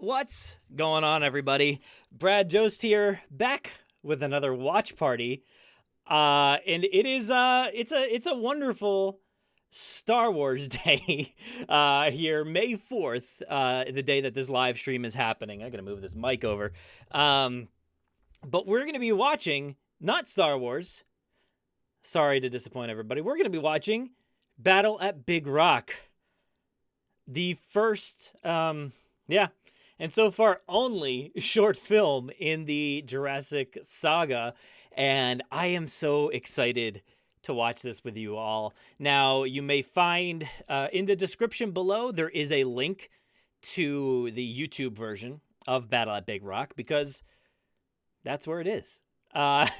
What's going on, everybody? Brad Jost here, back with another watch party. And it's a wonderful Star Wars day here, May 4th, the day that this live stream is happening. I'm gonna move this mic over. But we're gonna be watching not Star Wars. Sorry to disappoint everybody. We're gonna be watching Battle at Big Rock. The first, and so far only short film in the Jurassic saga, and I am so excited to watch this with you all. Now, you may find in the description below, there is a link to the YouTube version of Battle at Big Rock, because that's where it is. I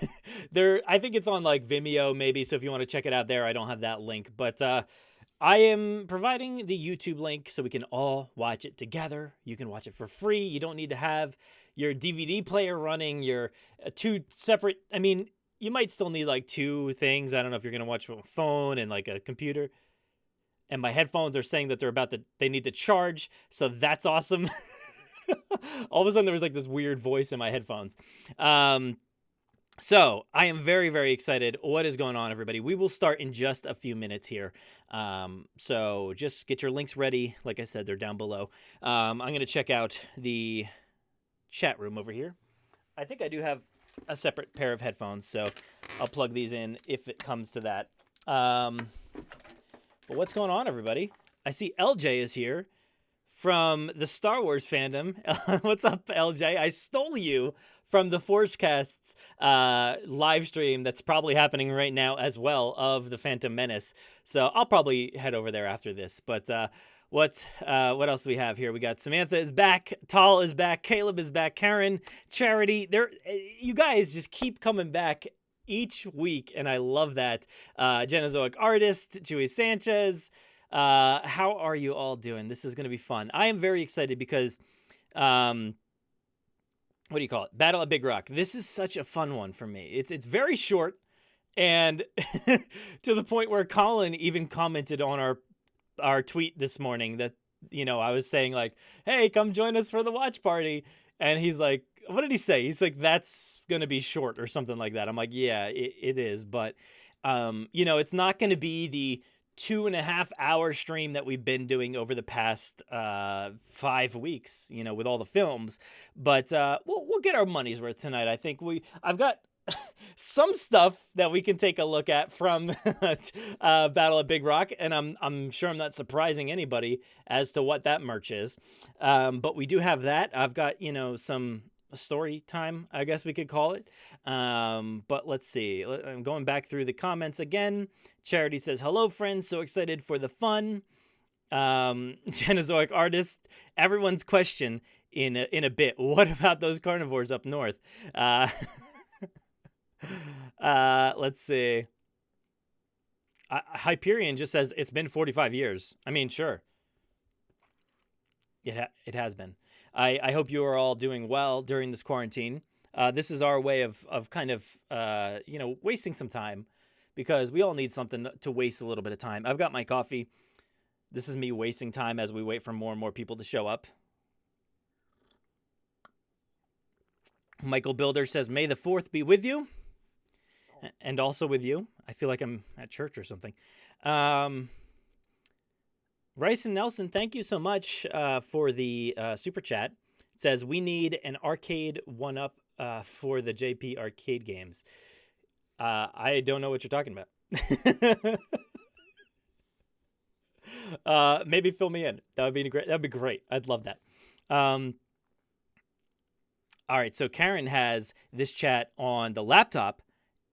think it's on like Vimeo maybe, so if you want to check it out there, I don't have that link, but I am providing the YouTube link so we can all watch it together. You can watch it for free. You don't need to have your DVD player running, your two separate, you might still need like two things. I don't know if you're going to watch from a phone and like a computer. And my headphones are saying that they need to charge, so that's awesome. All of a sudden there was like this weird voice in my headphones. So I am very, very excited. What is going on, everybody? We will start in just a few minutes here. So just get your links ready. Like I said, they're down below. I'm going to check out the chat room over here. I think I do have a separate pair of headphones, so I'll plug these in if it comes to that. But what's going on, everybody? I see LJ is here from the Star Wars fandom. What's up, LJ? I stole you from the Forcecast's live stream that's probably happening right now as well of the Phantom Menace. So I'll probably head over there after this. But what else do we have here? We got Samantha is back, Tal is back, Caleb is back, Karen, Charity. You guys just keep coming back each week, and I love that. Genozoic Artist, Chewy Sanchez. How are you all doing? This is going to be fun. I am very excited because what do you call it? Battle at Big Rock. This is such a fun one for me. It's very short, and to the point where Colin even commented on our tweet this morning that, I was saying like, hey, come join us for the watch party. And he's like, what did he say? He's like, that's going to be short or something like that. I'm like, yeah, it is. But, it's not going to be the 2.5 hour stream that we've been doing over the past 5 weeks, with all the films. But we'll get our money's worth tonight. I think I've got some stuff that we can take a look at from Battle at Big Rock, and I'm sure I'm not surprising anybody as to what that merch is. But we do have that. I've got some story time, I guess we could call it. But let's see. I'm going back through the comments again. Charity says, hello, friends. So excited for the fun. Genozoic Artist, everyone's question in a bit. What about those carnivores up north? Let's see. Hyperion just says it's been 45 years. I mean, sure. It has been. I hope you are all doing well during this quarantine. This is our way of kind of, wasting some time, because we all need something to waste a little bit of time. I've got my coffee. This is me wasting time as we wait for more and more people to show up. Michael Builder says, May the 4th be with you. And also with you. I feel like I'm at church or something. Rice and Nelson, thank you so much for the super chat. It says, we need an arcade 1-up for the JP arcade games. I don't know what you're talking about. Maybe fill me in. That would be great. That'd be great. I'd love that. All right, so Karen has this chat on the laptop,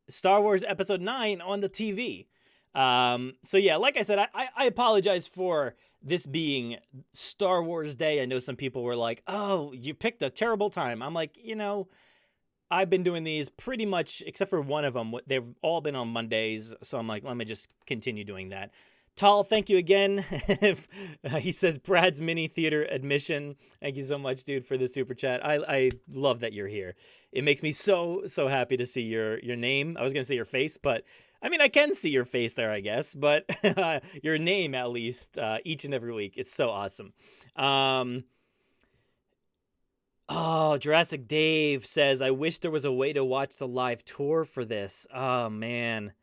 Star Wars Episode 9 on the TV. So yeah, like I said, I apologize for this being Star Wars Day. I know some people were like, oh, you picked a terrible time. I'm like, I've been doing these pretty much, except for one of them. They've all been on Mondays. So I'm like, let me just continue doing that. Tal, thank you again. He says Brad's mini theater admission. Thank you so much, dude, for the super chat. I love that you're here. It makes me so happy to see your name. I was going to say your face, but I mean, I can see your face there, I guess, but your name at least each and every week. It's so awesome. Oh, Jurassic Dave says, I wish there was a way to watch the live tour for this. Oh man.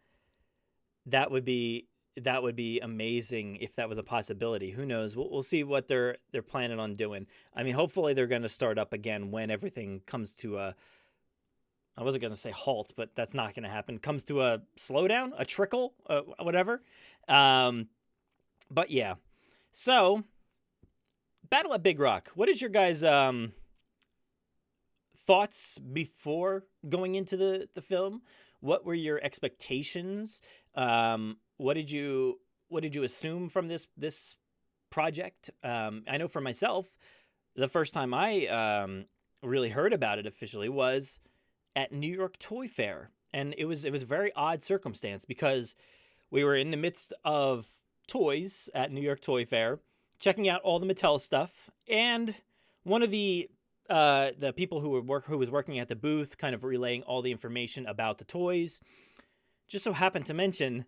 That would be that would be amazing if that was a possibility. Who knows? We'll see what they're planning on doing. I mean, hopefully they're going to start up again when everything comes to a, I wasn't going to say halt, but that's not going to happen. Comes to a slowdown, a trickle, whatever. Um, but yeah. So, Battle at Big Rock. What is your guys' thoughts before going into the film? What were your expectations? What did you assume from this project? I know for myself, the first time I really heard about it officially was at New York Toy Fair, and it was a very odd circumstance because we were in the midst of toys at New York Toy Fair, checking out all the Mattel stuff, and one of the people who was working at the booth, kind of relaying all the information about the toys, just so happened to mention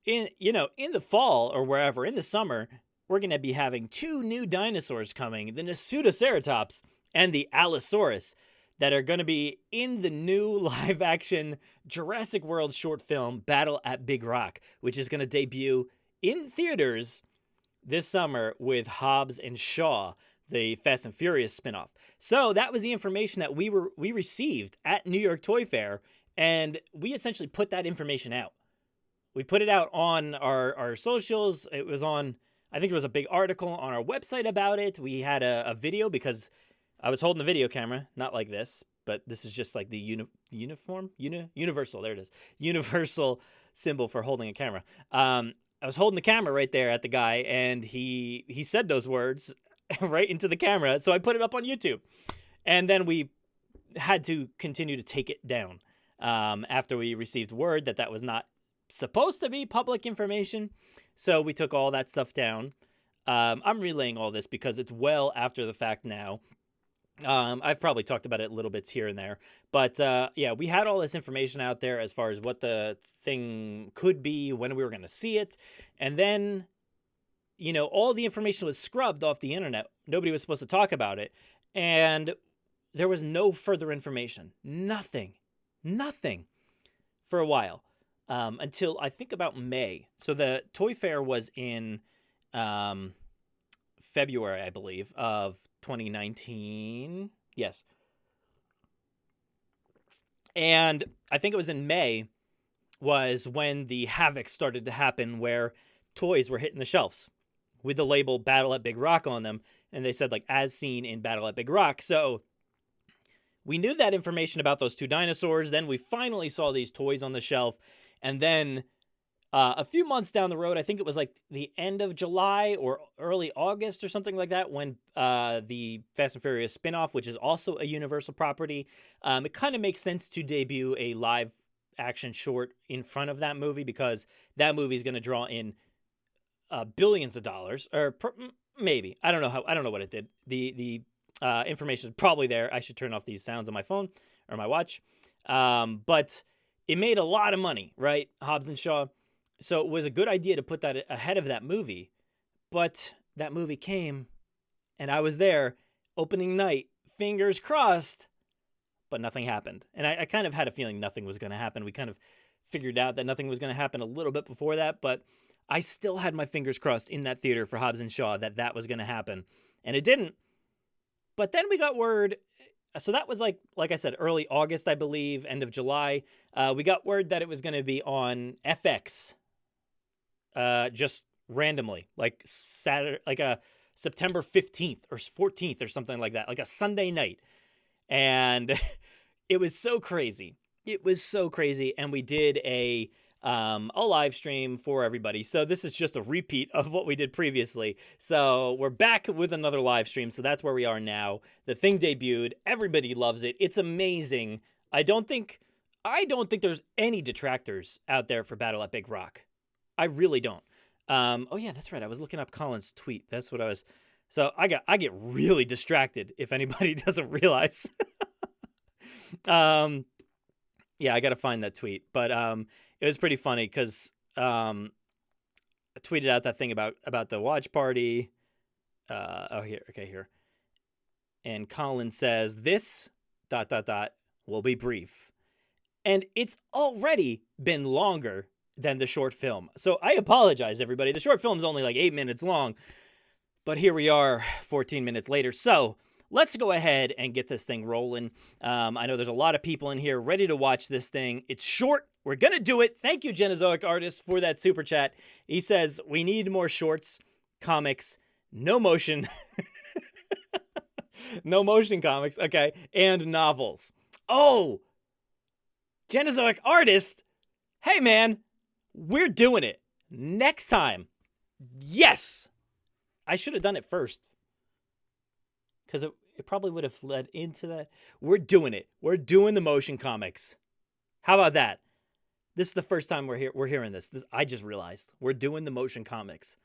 in the fall or wherever in the summer, we're going to be having two new dinosaurs coming, the Nasutoceratops and the Allosaurus, that are going to be in the new live action Jurassic World short film Battle at Big Rock, which is going to debut in theaters this summer with Hobbs and Shaw, the Fast and Furious spinoff. So that was the information that we received at New York Toy Fair, and we essentially put that information out. We put it out on our socials. It was on, I think it was a big article on our website about it. We had a video because I was holding the video camera, not like this, but this is just like the universal, there it is, universal symbol for holding a camera. I was holding the camera right there at the guy, and he said those words right into the camera, so I put it up on YouTube. And then we had to continue to take it down after we received word that that was not supposed to be public information. So we took all that stuff down. I'm relaying all this because it's well after the fact now. I've probably talked about it a little bit here and there, but yeah, we had all this information out there as far as what the thing could be, when we were going to see it, and then, all the information was scrubbed off the internet. Nobody was supposed to talk about it, and there was no further information. Nothing for a while, until I think about May. So the Toy Fair was in February, I believe, of 2019. Yes. And I think it was in May was when the havoc started to happen, where toys were hitting the shelves with the label Battle at Big Rock on them. And they said, like, as seen in Battle at Big Rock. So we knew that information about those two dinosaurs. Then we finally saw these toys on the shelf. And then a few months down the road, I think it was like the end of July or early August or something like that, when the Fast and Furious spinoff, which is also a Universal property, it kind of makes sense to debut a live action short in front of that movie, because that movie is going to draw in billions of dollars, or maybe. I don't know what it did. The information is probably there. I should turn off these sounds on my phone or my watch. But it made a lot of money, right? Hobbs and Shaw. So it was a good idea to put that ahead of that movie. But that movie came, and I was there opening night, fingers crossed, but nothing happened. And I kind of had a feeling nothing was going to happen. We kind of figured out that nothing was going to happen a little bit before that, but I still had my fingers crossed in that theater for Hobbs and Shaw that was going to happen. And it didn't. But then we got word. So that was like I said, early August, I believe, end of July. We got word that it was going to be on FX. Just randomly, like Saturday, like a September 15th or 14th or something like that, like a Sunday night. And it was so crazy. It was so crazy. And we did a live stream for everybody. So this is just a repeat of what we did previously. So we're back with another live stream. So that's where we are now. The thing debuted. Everybody loves it. It's amazing. I don't think there's any detractors out there for Battle at Big Rock. I really don't. Oh yeah, that's right. I was looking up Colin's tweet. That's what I was. So I get really distracted if anybody doesn't realize. Yeah, I got to find that tweet. But it was pretty funny because I tweeted out that thing about the watch party. Here. And Colin says, this, ... will be brief. And it's already been longer than the short film. So I apologize, everybody. The short film's only like 8 minutes long. But here we are 14 minutes later. So let's go ahead and get this thing rolling. I know there's a lot of people in here ready to watch this thing. It's short. We're going to do it. Thank you, Genozoic Artist, for that super chat. He says, we need more shorts, comics, no motion. No motion comics. Okay. And novels. Oh, Genozoic Artist. Hey, man, we're doing it next time. Yes. I should have done it first because it probably would have led into that. We're doing it. We're doing the motion comics. How about that? This is the first time we're hearing this. I just realized we're doing the motion comics.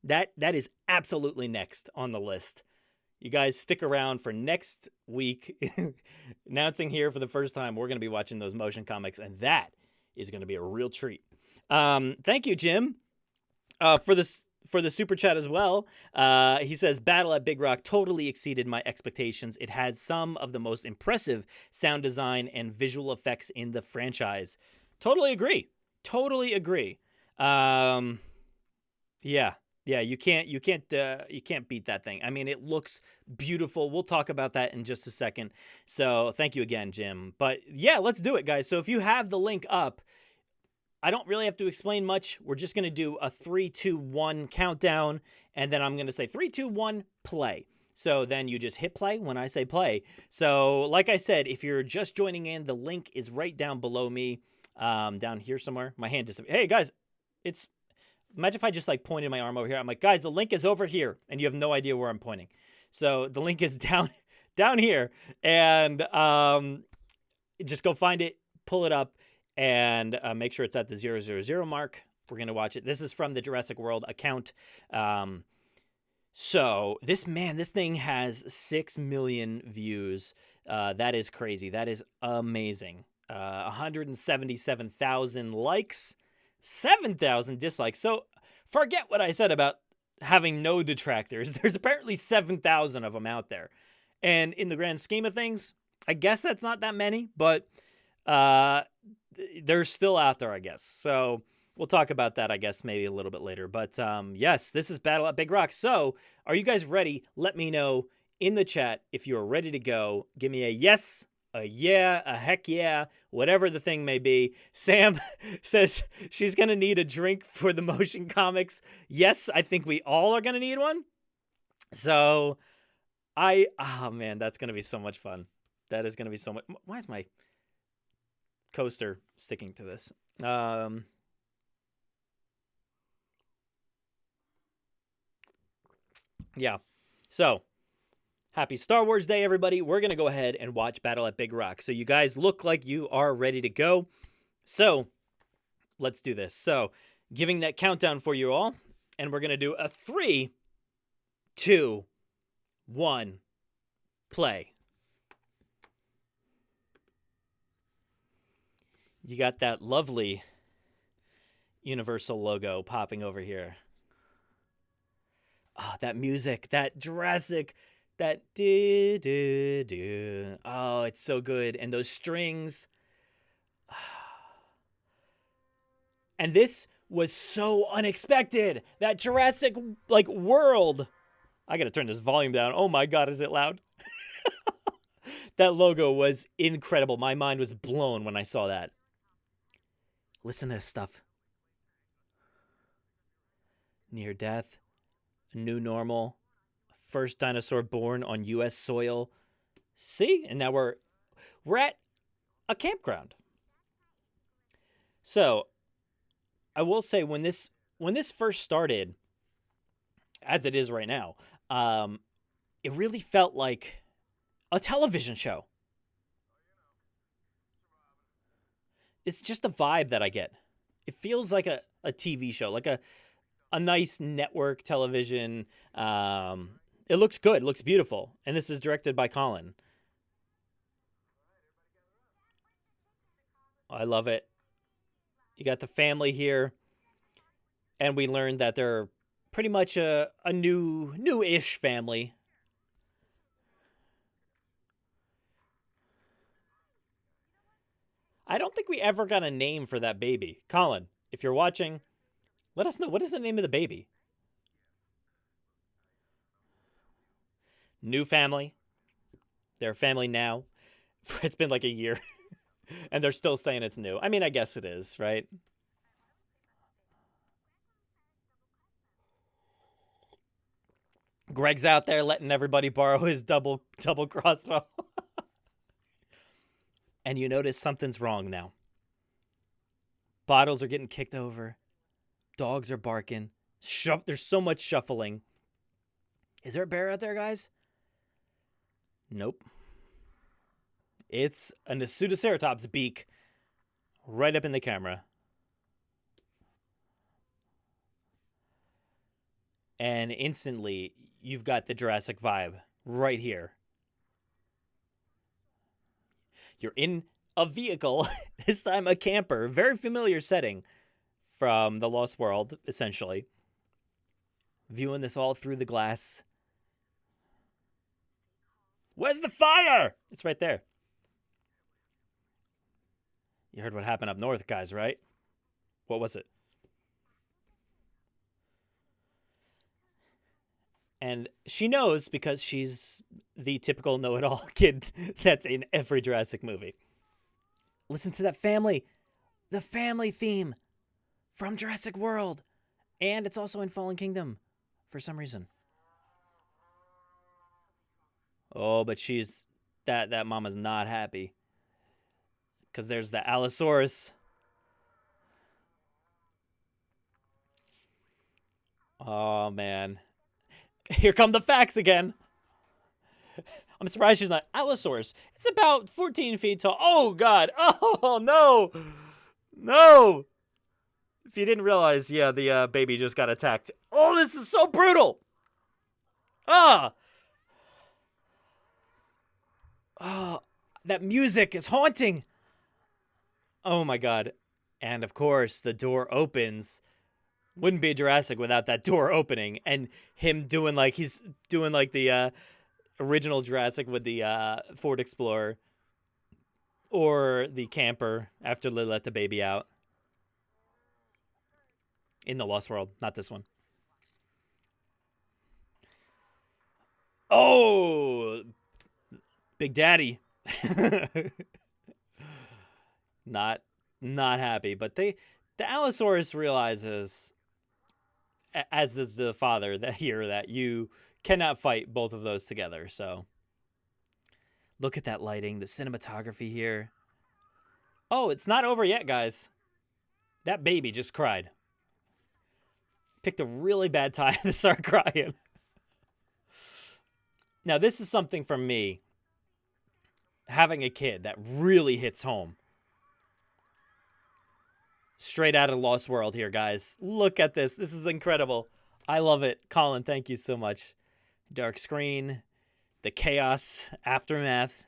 That is absolutely next on the list. You guys stick around for next week. Announcing here for the first time, we're going to be watching those motion comics, and that is going to be a real treat. Thank you, Jim, for the super chat as well. He says, Battle at Big Rock totally exceeded my expectations. It has some of the most impressive sound design and visual effects in the franchise. Totally agree. Yeah, you can't beat that thing. I mean, it looks beautiful. We'll talk about that in just a second. So thank you again, Jim. But yeah, let's do it, guys. So if you have the link up, I don't really have to explain much. We're just going to do a 3, 2, 1 countdown, and then I'm going to say 3, 2, 1, play. So then you just hit play when I say play. So like I said, if you're just joining in, the link is right down below me, down here somewhere. My hand just, hey guys, imagine if I just like pointed my arm over here. I'm like, guys, the link is over here, and you have no idea where I'm pointing. So the link is down here, and just go find it, pull it up, and make sure it's at the 000 mark. We're going to watch it. This is from the Jurassic World account. So this thing has 6 million views. That is crazy. That is amazing. 177,000 likes, 7,000 dislikes. So forget what I said about having no detractors. There's apparently 7,000 of them out there. And in the grand scheme of things, I guess that's not that many, but they're still out there, I guess. So we'll talk about that, I guess, maybe a little bit later. But yes, this is Battle at Big Rock. So are you guys ready? Let me know in the chat if you're ready to go. Give me a yes, a yeah, a heck yeah, whatever the thing may be. Sam says she's going to need a drink for the motion comics. Yes, I think we all are going to need one. So oh man, that's going to be so much fun. That is going to be so much. Why is my coaster sticking to this? Yeah. So happy Star Wars Day, everybody. We're going to go ahead and watch Battle at Big Rock. So you guys look like you are ready to go. So let's do this. So giving that countdown for you all. And we're going to do a 3, 2, 1, play. You got that lovely Universal logo popping over here. Oh, that music, that Jurassic, that do. Oh, it's so good. And those strings. And this was so unexpected. That Jurassic World. I got to turn this volume down. Oh my God, is it loud? That logo was incredible. My mind was blown when I saw that. Listen to this stuff. Near death. A new normal. First dinosaur born on U.S. soil. See? And now we're at a campground. So, I will say when this first started, as it is right now, it really felt like a television show. It's just the vibe that I get. It feels like a TV show, like a nice network television. It looks good. It looks beautiful. And this is directed by Colin. I love it. You got the family here. And we learned that they're pretty much a new-ish family. I don't think we ever got a name for that baby. Colin, if you're watching, let us know. What is the name of the baby? New family. They're a family now. It's been like a year. And they're still saying it's new. I mean, I guess it is, right? Greg's out there letting everybody borrow his double crossbow. And you notice something's wrong now. Bottles are getting kicked over. Dogs are barking. There's so much shuffling. Is there a bear out there, guys? Nope. It's a Pseudoceratops beak right up in the camera. And instantly, you've got the Jurassic vibe right here. You're in a vehicle, this time a camper, very familiar setting from The Lost World, essentially. Viewing this all through the glass. Where's the fire? It's right there. You heard what happened up north, guys, right? What was it? And she knows because she's the typical know-it-all kid that's in every Jurassic movie. Listen to that family. The family theme from Jurassic World. And it's also in Fallen Kingdom for some reason. Oh, but she's... That mama's not happy. Because there's the Allosaurus. Oh, man. Here come the facts again. I'm surprised she's not. Allosaurus. It's about 14 feet tall. Oh, God. Oh, no. No. If you didn't realize, yeah, the baby just got attacked. Oh, this is so brutal. Ah. Oh, that music is haunting. Oh, my God. And, of course, the door opens. Wouldn't be Jurassic without that door opening and him doing like he's doing like the original Jurassic with the Ford Explorer or the camper after they let the baby out in The Lost World, not this one. Oh, Big Daddy. not happy, but the Allosaurus realizes, as is the father that you cannot fight both of those together. So look at that lighting, the cinematography here. Oh, it's not over yet, guys. That baby just cried. Picked a really bad time to start crying. Now, this is something from me, having a kid, that really hits home. Straight out of Lost World here, guys. Look at this. This is incredible. I love it. Colin, thank you so much. Dark screen, the chaos, aftermath,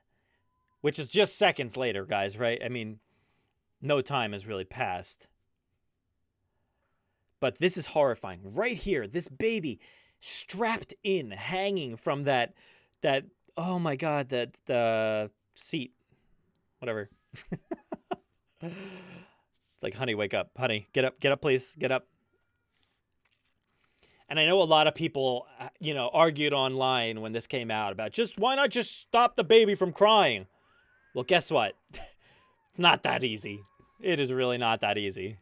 which is just seconds later, guys, right? I mean, no time has really passed. But this is horrifying. Right here, this baby strapped in, hanging from that oh my God, that seat. Whatever. Like, honey, wake up. Honey, get up, please. Get up. And I know a lot of people, argued online when this came out about why not just stop the baby from crying? Well, guess what? It's not that easy. It is really not that easy.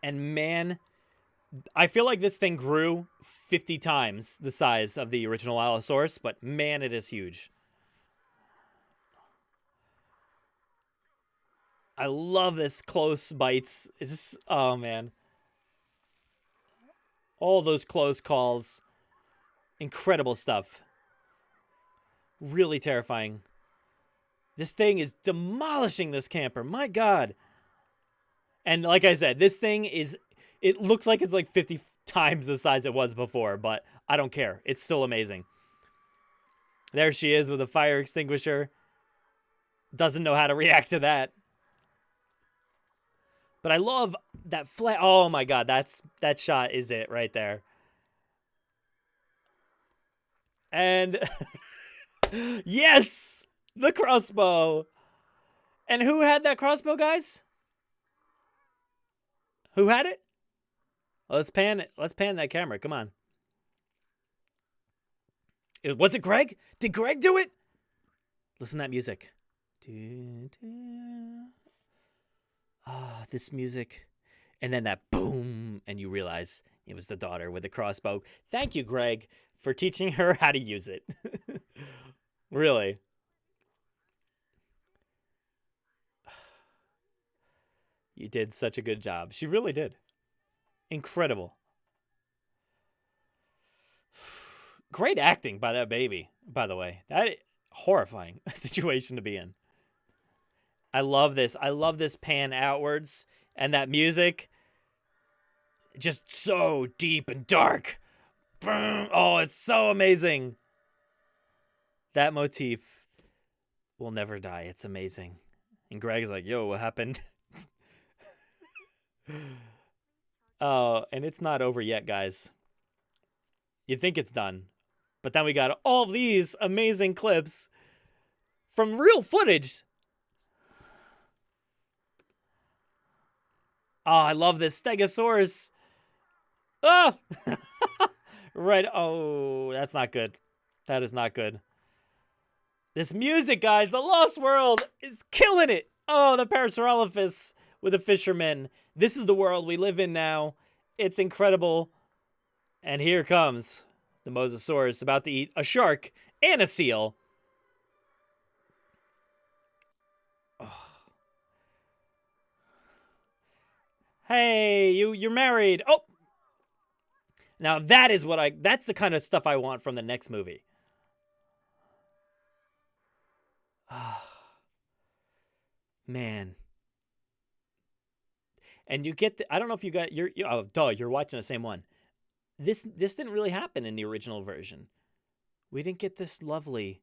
And man, I feel like this thing grew 50 times the size of the original Allosaurus, but man, it is huge. I love this close bites. Oh, man. All those close calls. Incredible stuff. Really terrifying. This thing is demolishing this camper. My God. And like I said, this thing it looks like it's like 50 times the size it was before, but I don't care. It's still amazing. There she is with a fire extinguisher. Doesn't know how to react to that. But I love that oh my God, that shot is it right there. And yes! The crossbow. And who had that crossbow, guys? Who had it? Let's pan it. Let's pan that camera. Come on. Was it Greg? Did Greg do it? Listen to that music. Ah, this music. And then that boom, and you realize it was the daughter with the crossbow. Thank you, Greg, for teaching her how to use it. Really. You did such a good job. She really did. Incredible. Great acting by that baby, by the way. That horrifying situation to be in. I love this. I love this pan outwards and that music. Just so deep and dark. Oh, it's so amazing. That motif will never die. It's amazing. And Greg's like, yo, what happened? Oh, and it's not over yet, guys. You think it's done. But then we got all these amazing clips from real footage. Oh, I love this Stegosaurus. Ah! Right. Oh, that's not good. That is not good. This music, guys, the Lost World is killing it. Oh, the Parasaurolophus with the fishermen. This is the world we live in now. It's incredible. And here comes the Mosasaurus about to eat a shark and a seal. Oh. Hey, you're married. Oh. Now that's the kind of stuff I want from the next movie. Oh. Man. And you get I don't know if you got you're watching the same one. This didn't really happen in the original version. We didn't get this lovely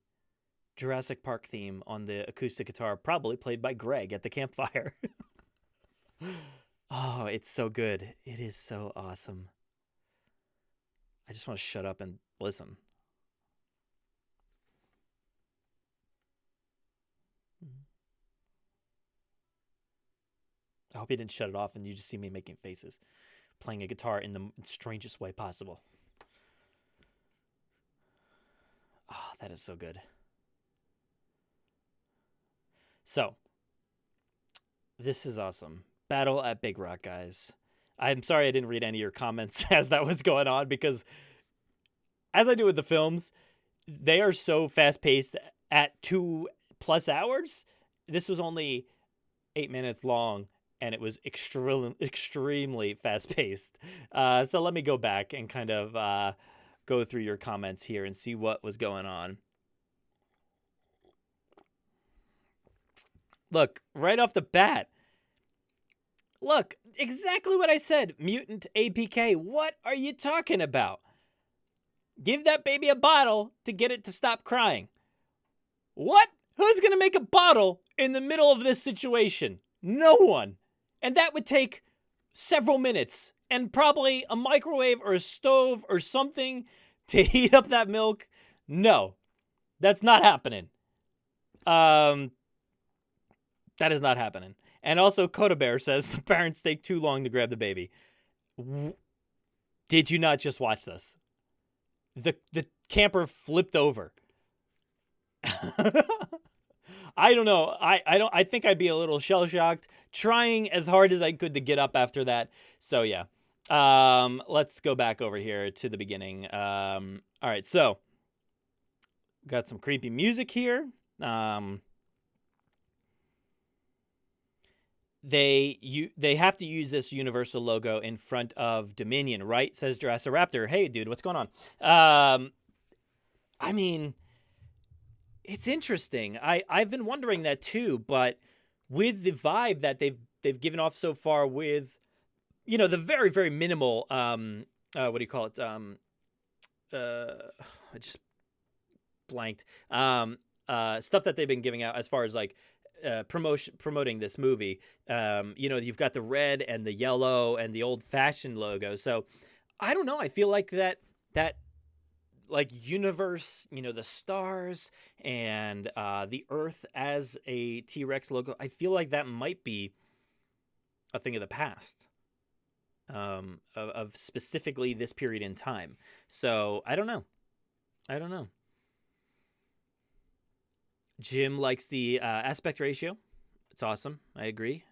Jurassic Park theme on the acoustic guitar, probably played by Greg at the campfire. Oh, it's so good. It is so awesome. I just want to shut up and listen. I hope you didn't shut it off and you just see me making faces, playing a guitar in the strangest way possible. Oh, that is so good. So, this is awesome. Battle at Big Rock, guys. I'm sorry I didn't read any of your comments as that was going on, because as I do with the films, they are so fast-paced at 2+ hours. This was only 8 minutes long, and it was extremely fast-paced. So let me go back and kind of go through your comments here and see what was going on. Look, right off the bat. Look, exactly what I said. Mutant APK. What are you talking about? Give that baby a bottle to get it to stop crying. What? Who's going to make a bottle in the middle of this situation? No one. And that would take several minutes and probably a microwave or a stove or something to heat up that milk. No, that's not happening. That is not happening. And also, Coda Bear says the parents take too long to grab the baby. Did you not just watch this? The camper flipped over. I don't know. I think I'd be a little shell-shocked, trying as hard as I could to get up after that. So yeah. Let's go back over here to the beginning. All right, so got some creepy music here. They have to use this Universal logo in front of Dominion, right? Says Jurassic Raptor. Hey, dude, what's going on? I mean, it's interesting. I've been wondering that too, but with the vibe that they've given off so far, with the very, very minimal what do you call it? I just blanked. Stuff that they've been giving out as far as like promoting this movie. You've got the red and the yellow and the old-fashioned logo. So I don't know. I feel like that like universe, the stars and the Earth as a T-Rex logo, I feel like that might be a thing of the past, of specifically this period in time. So I don't know. I don't know. Jim likes the aspect ratio. It's awesome. I agree.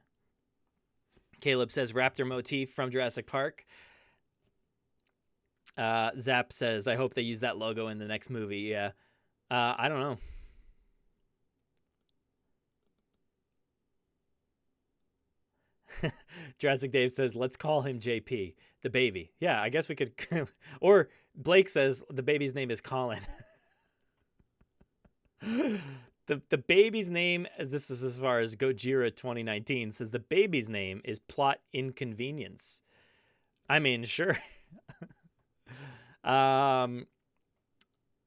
Caleb says raptor motif from Jurassic Park. Zap says, I hope they use that logo in the next movie. Yeah. I don't know. Jurassic Dave says, let's call him JP, the baby. Yeah, I guess we could. Or Blake says the baby's name is Colin. The baby's name, as this is as far as Gojira 2019, says the baby's name is Plot Inconvenience. I mean, sure.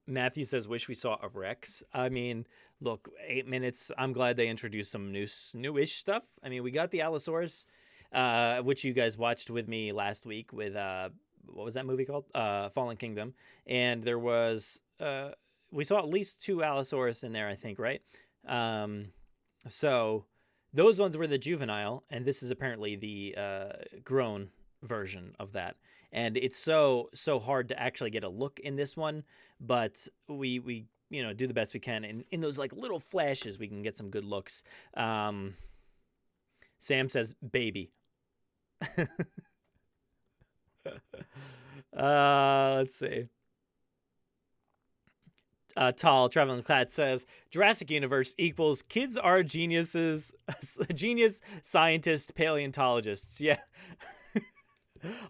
Matthew says, wish we saw a Rex. I mean, look, 8 minutes. I'm glad they introduced some newish stuff. I mean, we got the Allosaurus, which you guys watched with me last week with, what was that movie called? Fallen Kingdom. And there was, we saw at least 2 Allosaurus in there, I think, right? So those ones were the juvenile, and this is apparently the grown version of that. And it's so hard to actually get a look in this one, but we do the best we can. And in those like little flashes, we can get some good looks. Sam says baby. Let's see. Tall Traveling Clad says Jurassic Universe equals kids are geniuses, genius scientists, paleontologists. Yeah.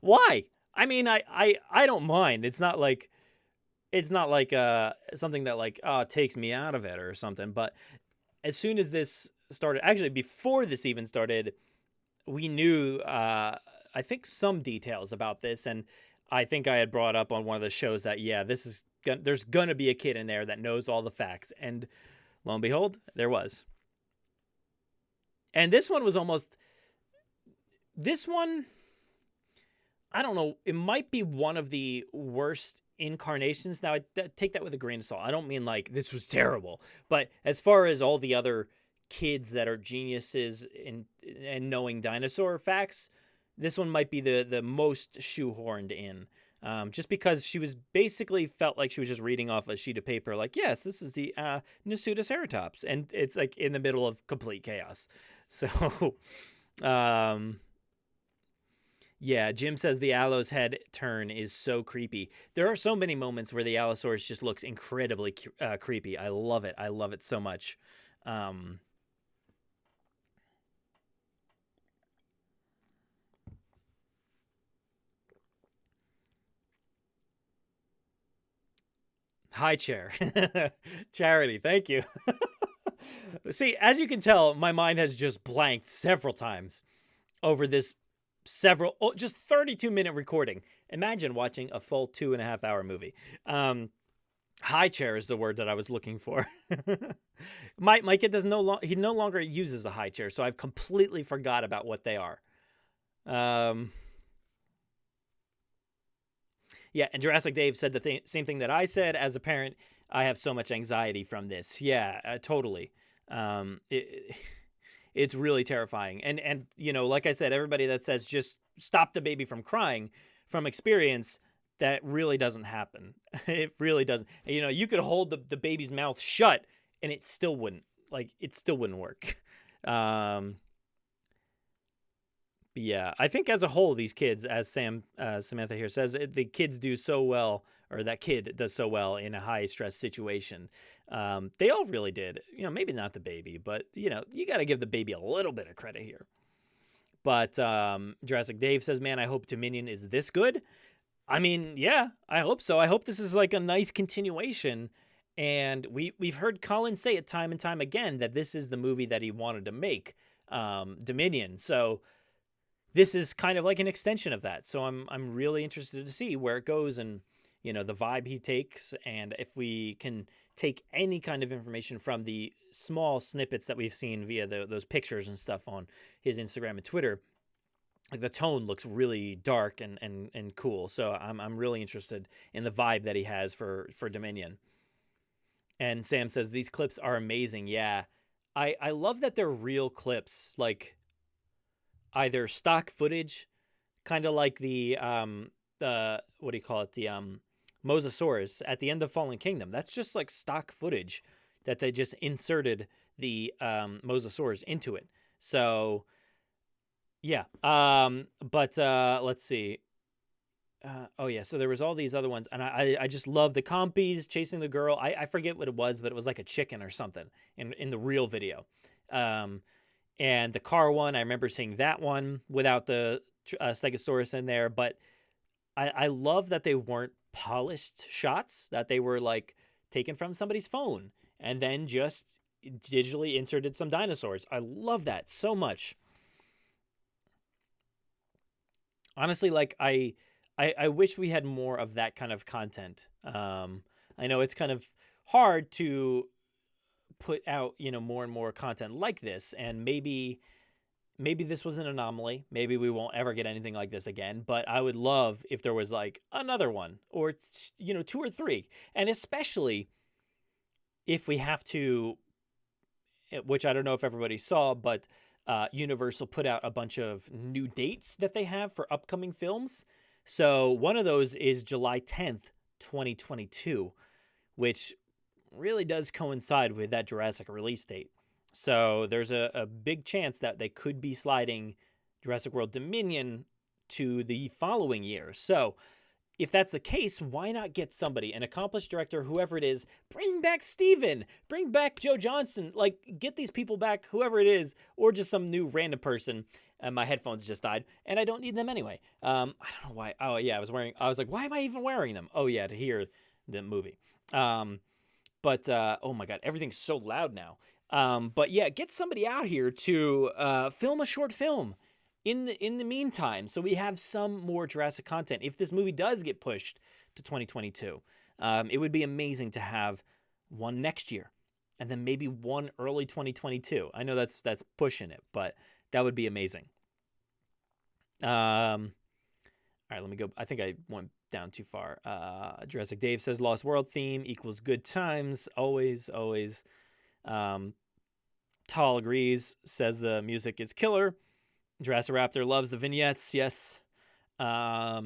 Why? I mean, I don't mind. It's not like something that like takes me out of it or something. But as soon as this started, actually before this even started, we knew I think some details about this, and I think I had brought up on one of the shows that there's gonna be a kid in there that knows all the facts, and lo and behold, there was. And this one was almost this one. I don't know. It might be one of the worst incarnations. Now, I take that with a grain of salt. I don't mean like this was terrible, but as far as all the other kids that are geniuses in knowing dinosaur facts, this one might be the most shoehorned in. Just because she was basically felt like she was just reading off a sheet of paper, like, yes, this is the Nasutoceratops, and it's like in the middle of complete chaos. So, yeah, Jim says the Allo's head turn is so creepy. There are so many moments where the Allosaurus just looks incredibly creepy. I love it. I love it so much. High chair. Charity, thank you. See, as you can tell, my mind has just blanked several times over this just 32-minute recording. Imagine watching a full 2.5-hour movie. High chair is the word that I was looking for. My kid he no longer uses a high chair, so I've completely forgot about what they are. Yeah, and Jurassic Dave said the same thing that I said. As a parent, I have so much anxiety from this. Yeah, totally. It's really terrifying. And like I said, everybody that says just stop the baby from crying, from experience, that really doesn't happen. It really doesn't. You could hold the baby's mouth shut and it still wouldn't work. But yeah, I think as a whole, these kids, as Samantha here says, the kids do so well, or that kid does so well in a high stress situation. They all really did. Maybe not the baby, but you got to give the baby a little bit of credit here. But Jurassic Dave says, man, I hope Dominion is this good. I mean, yeah, I hope so. I hope this is like a nice continuation. And we've heard Colin say it time and time again that this is the movie that he wanted to make, Dominion. So this is kind of like an extension of that. So I'm really interested to see where it goes and the vibe he takes, and if we can take any kind of information from the small snippets that we've seen via those pictures and stuff on his Instagram and Twitter, like the tone looks really dark and cool. So I'm really interested in the vibe that he has for Dominion. And Sam says these clips are amazing. Yeah. I love that they're real clips, like either stock footage, kind of like the what do you call it? The Mosasaurus at the end of Fallen Kingdom. That's just like stock footage that they just inserted the Mosasaurus into it. So yeah. But let's see. Oh yeah, so there was all these other ones, and I just love the compies chasing the girl. I forget what it was, but it was like a chicken or something in the real video. Um, and the car one, I remember seeing that one without the Stegosaurus in there. But I love that they weren't polished shots, that they were like taken from somebody's phone and then just digitally inserted some dinosaurs. I love that so much. Honestly, like I wish we had more of that kind of content. I know it's kind of hard to put out, more and more content like this, and maybe this was an anomaly. Maybe we won't ever get anything like this again, but I would love if there was like another one or, two or three. And especially if we have to, which I don't know if everybody saw, but Universal put out a bunch of new dates that they have for upcoming films. So one of those is July 10th, 2022, which really does coincide with that Jurassic release date. So there's a big chance that they could be sliding Jurassic World Dominion to the following year. So if that's the case, why not get somebody, an accomplished director, whoever it is, bring back Steven, bring back Joe Johnston, like get these people back, whoever it is, or just some new random person. And my headphones just died, and I don't need them anyway. I don't know why. Oh yeah, I was like, why am I even wearing them? Oh yeah, to hear the movie. But oh my God, everything's so loud now. But yeah, get somebody out here to film a short film in the meantime, so we have some more Jurassic content. If this movie does get pushed to 2022, it would be amazing to have one next year, and then maybe one early 2022. I know that's pushing it, but that would be amazing. All right, let me go. I think I went down too far. Jurassic Dave says Lost World theme equals good times. Always, always. Tall agrees, says the music is killer. Jurassic Raptor loves the vignettes. Yes. Yeah,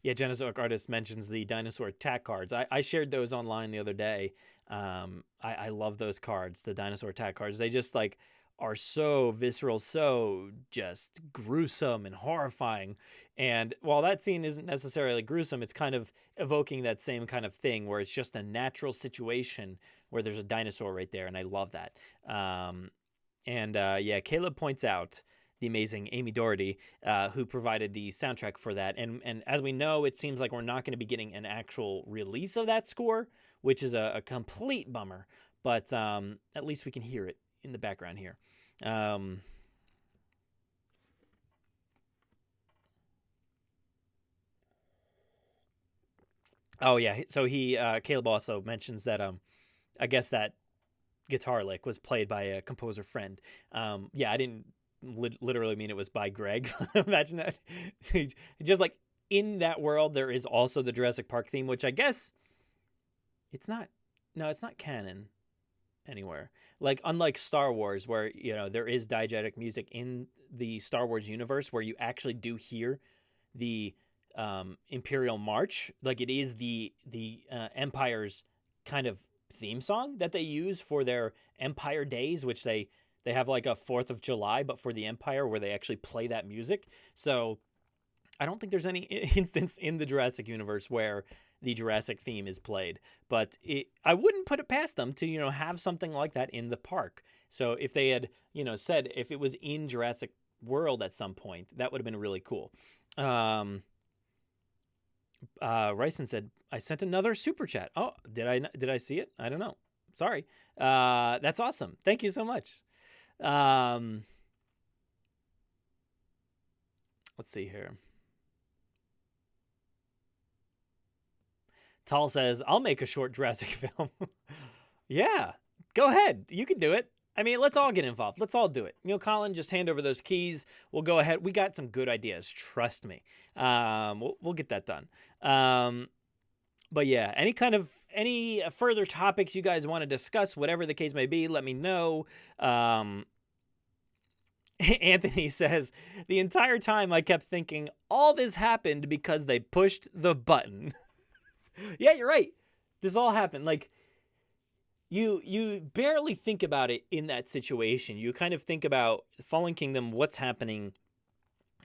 Genozoic Artist mentions the dinosaur attack cards. I shared those online the other day. I love those cards, the dinosaur attack cards. They just like are so visceral, so just gruesome and horrifying. And while that scene isn't necessarily gruesome, it's kind of evoking that same kind of thing where it's just a natural situation where there's a dinosaur right there, and I love that. Yeah, Caleb points out the amazing Amy Doherty, who provided the soundtrack for that. And as we know, it seems like we're not going to be getting an actual release of that score, which is a complete bummer. But at least we can hear it in the background here. Oh yeah, so Caleb also mentions that I guess that guitar lick was played by a composer friend. Yeah, I didn't literally mean it was by Greg. Imagine that. Just like in that world, there is also the Jurassic Park theme, which I guess it's not. No, it's not canon anywhere. Like unlike Star Wars, where there is diegetic music in the Star Wars universe, where you actually do hear the Imperial March. Like it is the Empire's kind of theme song that they use for their Empire Days, which they have like a 4th of July, but for the Empire, where they actually play that music. So I don't think there's any instance in the Jurassic universe where the Jurassic theme is played, but I wouldn't put it past them to, have something like that in the park. So if they had, said if it was in Jurassic World at some point, that would have been really cool. Ryson said, I sent another super chat. Oh, did I see it? I don't know. Sorry. That's awesome. Thank you so much. Let's see here. Tall says, I'll make a short Jurassic film. Yeah, go ahead. You can do it. I mean, let's all get involved. Let's all do it. Colin, just hand over those keys. We'll go ahead. We got some good ideas. Trust me. We'll get that done. But yeah, any further topics you guys want to discuss, whatever the case may be, let me know. Anthony says, the entire time I kept thinking all this happened because they pushed the button. Yeah, you're right. This all happened. Like, you barely think about it in that situation. You kind of think about Fallen Kingdom, what's happening,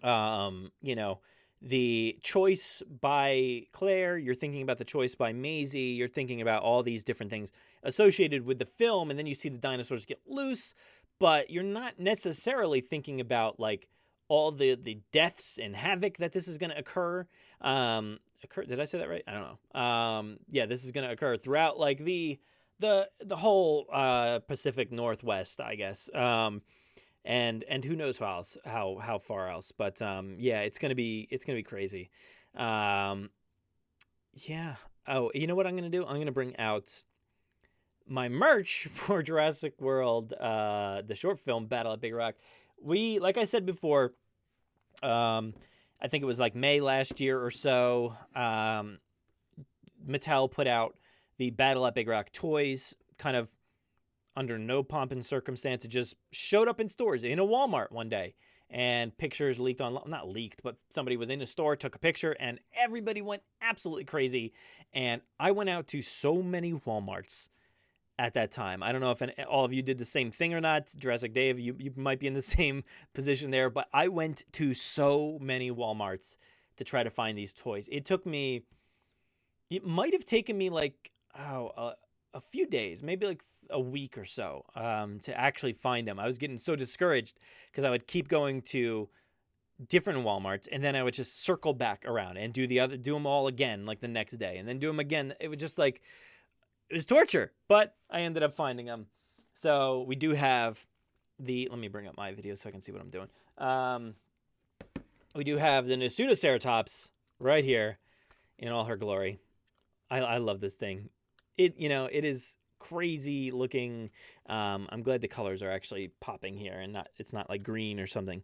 the choice by Claire, you're thinking about the choice by Maisie, you're thinking about all these different things associated with the film, and then you see the dinosaurs get loose, but you're not necessarily thinking about, like, all the deaths and havoc that this is going to occur. Did I say that right? I don't know. Yeah, this is going to occur throughout, like, the whole Pacific Northwest, I guess. And who knows how far else, but yeah, it's gonna be crazy. Yeah. Oh, you know what I'm gonna do? I'm gonna bring out my merch for Jurassic World, the short film Battle at Big Rock. Like I said before, I think it was like May last year or so. Mattel put out the Battle at Big Rock toys, kind of under no pomp and circumstance. It just showed up in stores in a Walmart one day, and pictures leaked not leaked, but somebody was in a store, took a picture, and everybody went absolutely crazy. And I went out to so many Walmarts at that time. I don't know if all of you did the same thing or not. Jurassic Dave, you might be in the same position there, but I went to so many Walmarts to try to find these toys. It might have taken me like, a few days, maybe like a week or so, to actually find them. I was getting so discouraged because I would keep going to different Walmarts, and then I would just circle back around and do them all again, like the next day, and then do them again. It was just like, it was torture, but I ended up finding them. So we do have let me bring up my video so I can see what I'm doing. We do have the Nasutoceratops right here in all her glory. I love this thing. It is crazy looking. I'm glad the colors are actually popping here and it's not like green or something.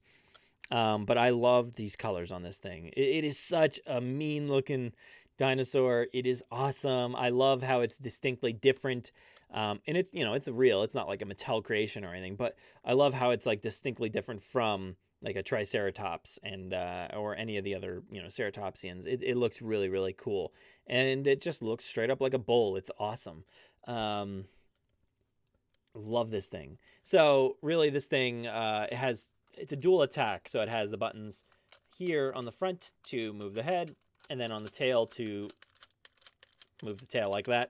But I love these colors on this thing. It is such a mean looking dinosaur. It is awesome. I love how it's distinctly different. And it's, it's real. It's not like a Mattel creation or anything, but I love how it's like distinctly different from like a Triceratops and or any of the other, ceratopsians. It looks really, really cool. And it just looks straight up like a bull. It's awesome. Love this thing. So really this thing, it's a dual attack. So it has the buttons here on the front to move the head, and then on the tail to move the tail like that.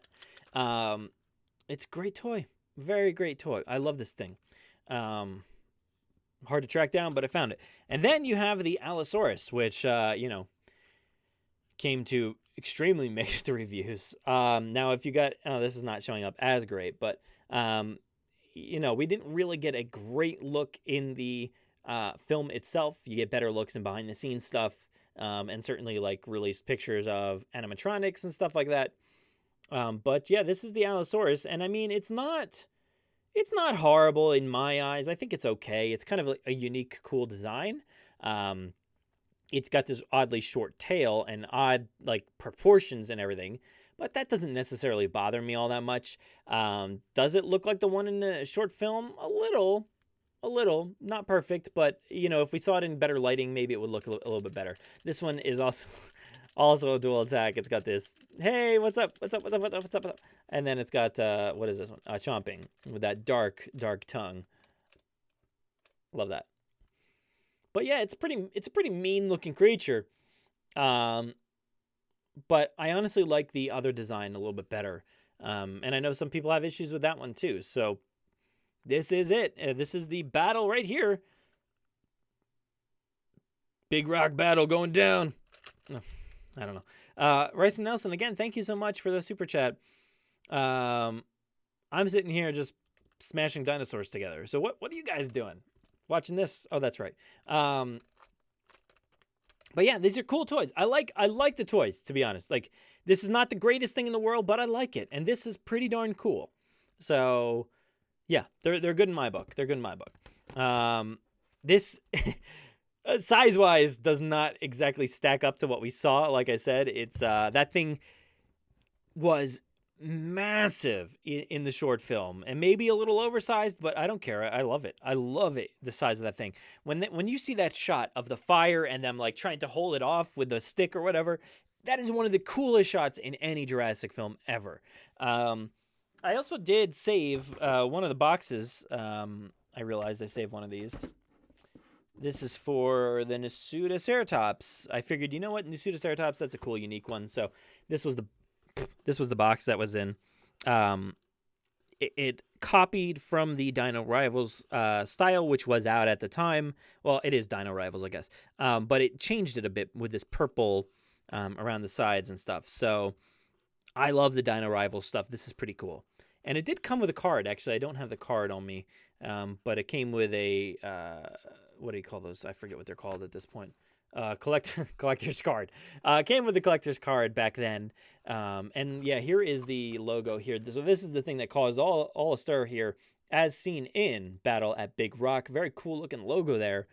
It's a great toy. Very great toy. I love this thing. Hard to track down, but I found it. And then you have the Allosaurus, which, came to extremely mixed reviews. Now, if you got, this is not showing up as great, but, we didn't really get a great look in the film itself. You get better looks in behind the scenes stuff, and certainly like released pictures of animatronics and stuff like that. But yeah, this is the Allosaurus, and I mean, it's not horrible in my eyes. I think it's okay. It's kind of like a unique, cool design. It's got this oddly short tail and odd like proportions and everything, but that doesn't necessarily bother me all that much. Does it look like the one in the short film? A little, not perfect, but if we saw it in better lighting, maybe it would look a little bit better. This one is also a dual attack. It's got this, hey, what's up? And then it's got, what is this one? Chomping with that dark tongue. Love that. But yeah, it's a pretty mean looking creature. But I honestly like the other design a little bit better. And I know some people have issues with that one too. So this is it. This is the battle right here. Big rock battle going down. I don't know. Rice and Nelson, again, thank you so much for the super chat. I'm sitting here just smashing dinosaurs together. So what are you guys doing? Watching this? Oh, that's right. But yeah, these are cool toys. I like the toys, to be honest. Like, this is not the greatest thing in the world, but I like it. And this is pretty darn cool. So, Yeah, they're good in my book. They're good in my book. This size wise does not exactly stack up to what we saw. Like I said, it's that thing was massive in the short film, and maybe a little oversized, but I don't care. I love it. I love it. The size of that thing. When you see that shot of the fire and them like trying to hold it off with the stick or whatever, that is one of the coolest shots in any Jurassic film ever. I also did save one of the boxes. I realized I saved one of these. This is for the Nasutoceratops. I figured, you know what, Nasutoceratops, that's a cool, unique one. So this was the box that was in. It copied from the Dino Rivals style, which was out at the time. Well, it is Dino Rivals, I guess. But it changed it a bit with this purple around the sides and stuff. So I love the Dino Rivals stuff. This is pretty cool. And it did come with a card. Actually, I don't have the card on me. But it came with a, what do you call those? I forget what they're called at this point. Collector's card. Came with the collector's card back then. And yeah, here is the logo here. So this is the thing that caused all a stir here, as seen in Battle at Big Rock. Very cool looking logo there.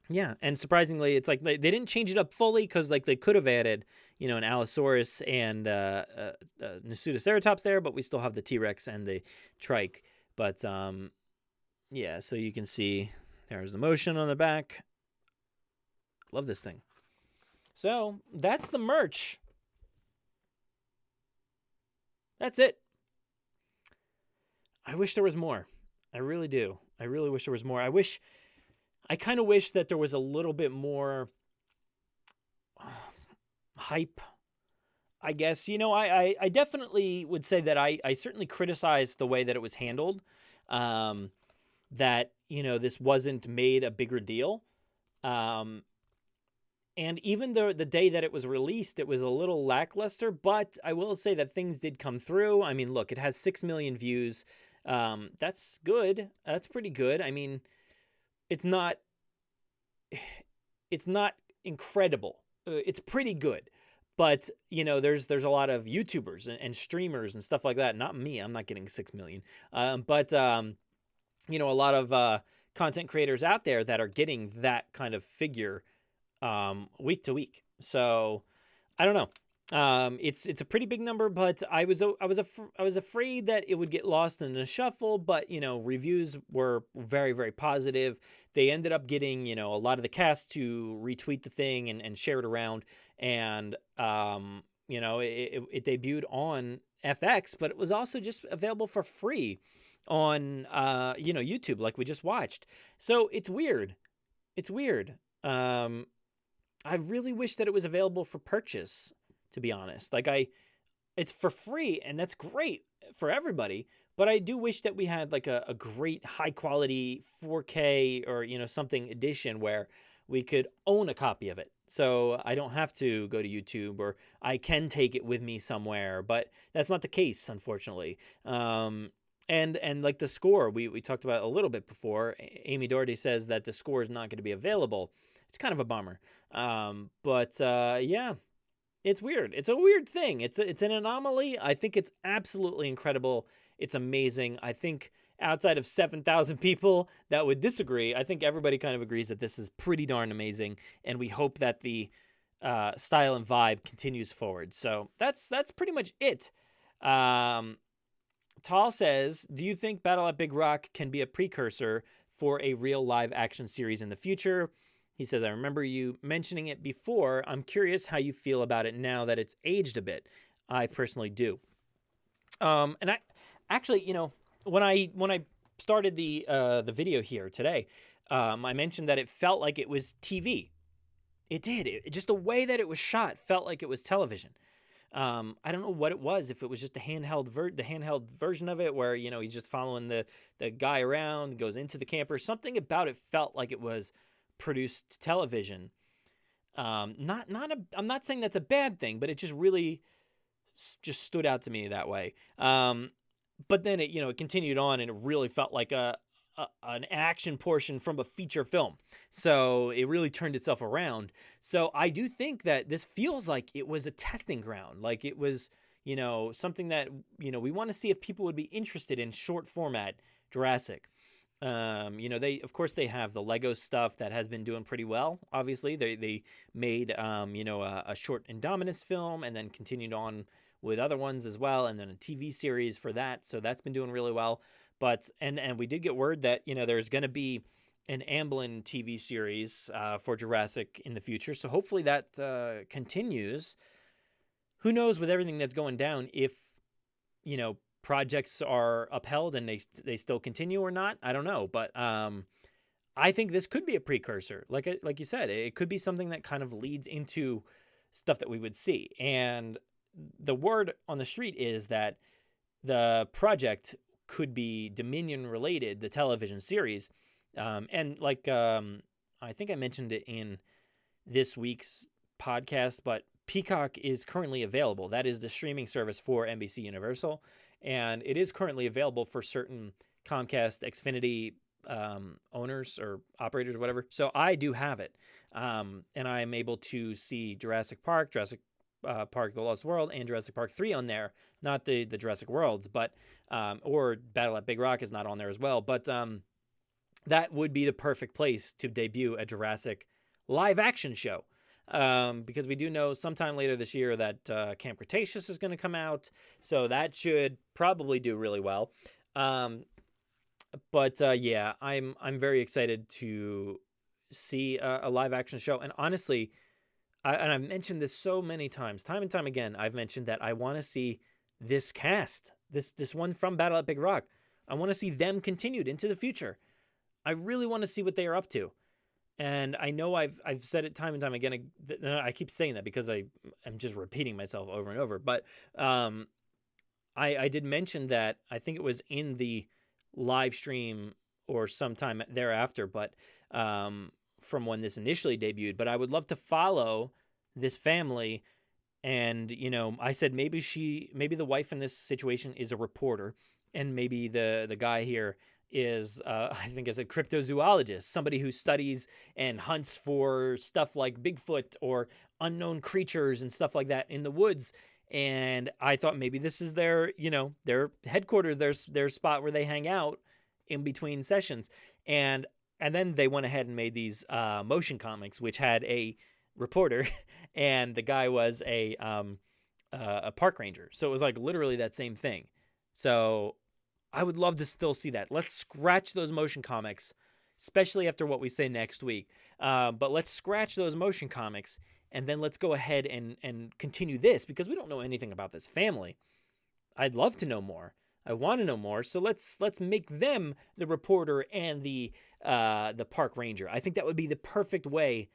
Yeah, and surprisingly, it's like they didn't change it up fully, because like they could have added, you know, an Allosaurus and Nasutoceratops there, but we still have the T-Rex and the Trike. But yeah, so you can see there's the motion on the back. Love this thing. So that's the merch. That's it. I wish there was more. I really do. I really wish there was more. I kind of wish that there was a little bit more hype, I guess. You know, I definitely would say that I certainly criticized the way that it was handled. That, you know, this wasn't made a bigger deal. And even the day that it was released, it was a little lackluster, but I will say that things did come through. I mean, look, it has 6 million views. That's good. That's pretty good. I mean, it's not incredible. It's pretty good. But, you know, there's a lot of YouTubers and streamers and stuff like that. Not me. I'm not getting 6 million. But you know, a lot of content creators out there that are getting that kind of figure week to week. So I don't know. It's a pretty big number, but I was afraid that it would get lost in the shuffle. But, you know, reviews were very, very positive. They ended up getting, you know, a lot of the cast to retweet the thing and share it around. And you know, it debuted on FX, but it was also just available for free on you know, YouTube, like we just watched. So it's weird. It's weird. I really wish that it was available for purchase, to be honest. Like it's for free, and that's great for everybody. But I do wish that we had like a great high quality 4K or, you know, something edition where we could own a copy of it. So I don't have to go to YouTube, or I can take it with me somewhere, but that's not the case, unfortunately. And like the score, we talked about a little bit before. Amy Doherty says that the score is not going to be available. It's kind of a bummer. But yeah, it's weird. It's a weird thing. It's an anomaly. I think it's absolutely incredible. It's amazing. I think outside of 7,000 people that would disagree, I think everybody kind of agrees that this is pretty darn amazing, and we hope that the style and vibe continues forward. So that's pretty much it. Tall says, do you think Battle at Big Rock can be a precursor for a real live action series in the future? He says, I remember you mentioning it before. I'm curious how you feel about it now that it's aged a bit. I personally do. And I actually, you know, when I started the video here today, I mentioned that it felt like it was TV. It did. Just the way that it was shot felt like it was television. I don't know what it was. If it was just the handheld version of it, where, you know, he's just following the guy around, goes into the camper. Something about it felt like it was produced television. I'm not saying that's a bad thing, but it just really just stood out to me that way. But then it, you know, it continued on, and it really felt like an action portion from a feature film. So it really turned itself around. So I do think that this feels like it was a testing ground. Like it was, something that, we want to see if people would be interested in short format Jurassic. Of course they have the Lego stuff that has been doing pretty well. Obviously they made, a short Indominus film and then continued on with other ones as well. And then a TV series for that. So that's been doing really well. But, and we did get word that, there's going to be an Amblin TV series for Jurassic in the future. So hopefully that continues. Who knows with everything that's going down if, projects are upheld and they still continue or not. I don't know. But I think this could be a precursor. Like you said, it could be something that kind of leads into stuff that we would see. And the word on the street is that the project could be Dominion related, the television series. And I think I mentioned it in this week's podcast, but Peacock is currently available. That is the streaming service for NBC Universal. And it is currently available for certain Comcast, Xfinity owners or operators or whatever. So I do have it. And I'm able to see Jurassic Park, Park The Lost World, and Jurassic Park 3 on there. Not the Jurassic Worlds, but or Battle at Big Rock is not on there as well. But that would be the perfect place to debut a Jurassic live action show. Because we do know sometime later this year that Camp Cretaceous is going to come out. So that should probably do really well. But I'm very excited to see a live action show. And honestly, I've mentioned this so many times, time and time again, I've mentioned that I want to see this cast, this one from Battle at Big Rock. I want to see them continued into the future. I really want to see what they are up to. And I know I've said it time and time again. I keep saying that because I'm just repeating myself over and over. But I did mention that I think it was in the live stream or sometime thereafter, but from when this initially debuted. But I would love to follow this family. And, I said maybe the wife in this situation is a reporter, and maybe the guy here is, I think as a cryptozoologist, somebody who studies and hunts for stuff like Bigfoot or unknown creatures and stuff like that in the woods. And I thought maybe this is their headquarters, their spot where they hang out in between sessions. And then they went ahead and made these motion comics, which had a reporter and the guy was a park ranger. So it was like literally that same thing. So I would love to still see that. Let's scratch those motion comics, especially after what we say next week. But let's scratch those motion comics, and then let's go ahead and continue this, because we don't know anything about this family. I'd love to know more. I want to know more. So let's make them the reporter and the park ranger. I think that would be the perfect way